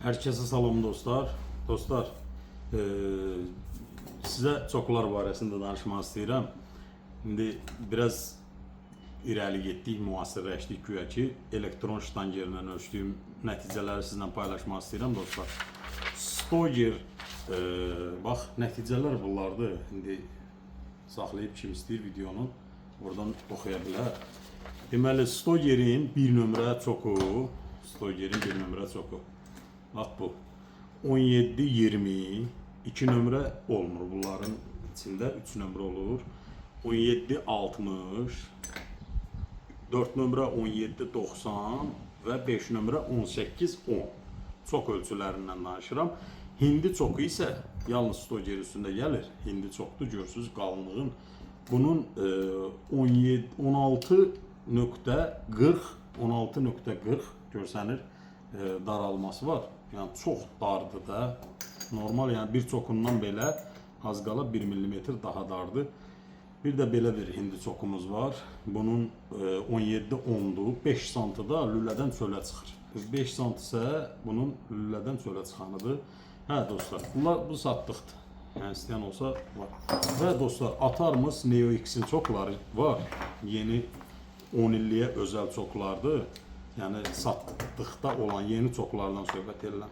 Herkese salam dostlar. Dostlar, sizə çoklar barəsində danışmaq istəyirəm. İndi biraz irəli getdik, müasirləşdik güya ki, elektron ştangerlə ölçdüyüm nəticələri sizinlə paylaşmaq istəyirəm dostlar. Stoger, bax, nəticələr bunlardır. İndi saxlayıb kim istəyir videonu buradan oxuya bilər. Deməli, Stogerin bir nömrə çoku, bax bu 17-20, 2 nömrə olmur bunların içində, 3 nömrə olur. 17-60, 4 nömrə 17-90 və 5 nömrə 18-10 çok ölçülərindən danışıram. Hindi çoku isə yalnız Stoger üstündə gəlir. Hindi çokdur, görürsünüz qalınlığın. Bunun 16.40 görsənir daralması var. Yəni çox dardır da. Normal, yəni bir çokundan belə az qala 1 mm daha dardır. Bir də belə bir hindi çokumuz var. Bunun 17-10'dur. 5 santıda lülədən çölə çıxır. 5 sant isə bunun lülədən çölə çıxanıdır. Hə dostlar, bu satdıqdır. Yəni istəyən olsa var. Və dostlar, atarımız Neo X'in çokları var. Yeni 10 illiyə özəl çoklardır. Yəni satdıqda olan yeni çoklardan söhbət edirəm.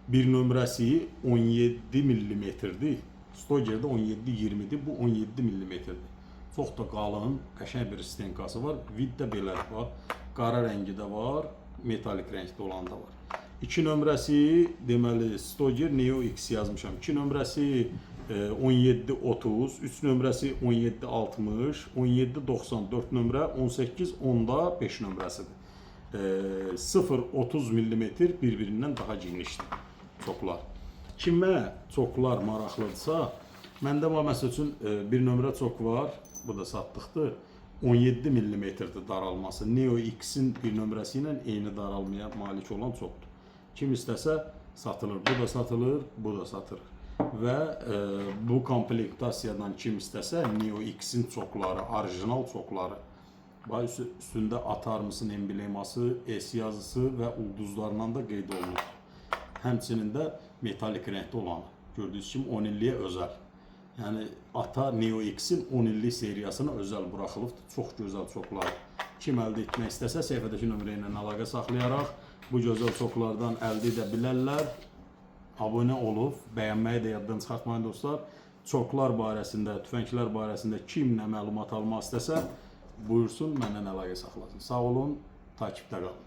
Bir nömrəsi 17 mm-dir. Stogerdə 17-20'dir. Bu 17 mm-dir. Çox da qalın, qəşəng bir stenkası var. Viddə belə var. Qara rəngi də var, metalik rəngdə olan da var. 2 nömrəsi, deməli Stoger Neo X yazmışam. 2 nömrəsi 17-30, 3 nömrəsi 17-60, 17-90, 4 nömrə 18-10'da 5 nömrəsidir. 0-30 mm bir-birindən daha genişdir çoklar. Kimə çoklar maraqlıdırsa, məndə var məsəl üçün bir nömrə çok var, bu da satdıqdır. 17 mm-dir daralması. Neo X'in bir nömrəsi ilə eyni daralmaya malik olan çokdur. Kim istəsə satılır. Bu da satılır, bu da satılır. Və bu komplektasiyadan kim istəsə Neo X'in çokları, orijinal çokları. Üstündə atarımızın embleması, S yazısı və ulduzlarla da qeyd olunur. Həmçinin də metalik rəngdə olan, gördüyünüz kimi 10 illiyə özəl. Yəni Ata Neo X'in 10 illik seriyasına özəl buraxılıbdır. Çox gözəl çoklar. Kim əldə etmək istəsə səhifədəki nömrə ilə əlaqə saxlayaraq bu gözəl çoklardan əldə edə bilərlər. Abunə olub, bəyənməyi də yaddan çıxartmayın dostlar. Çoklar barəsində, tüfənglər barəsində kim nə məlumat almaq istəsə buyursun, məndən əlaqə saxlasın. Sağ olun, takipdə qalın.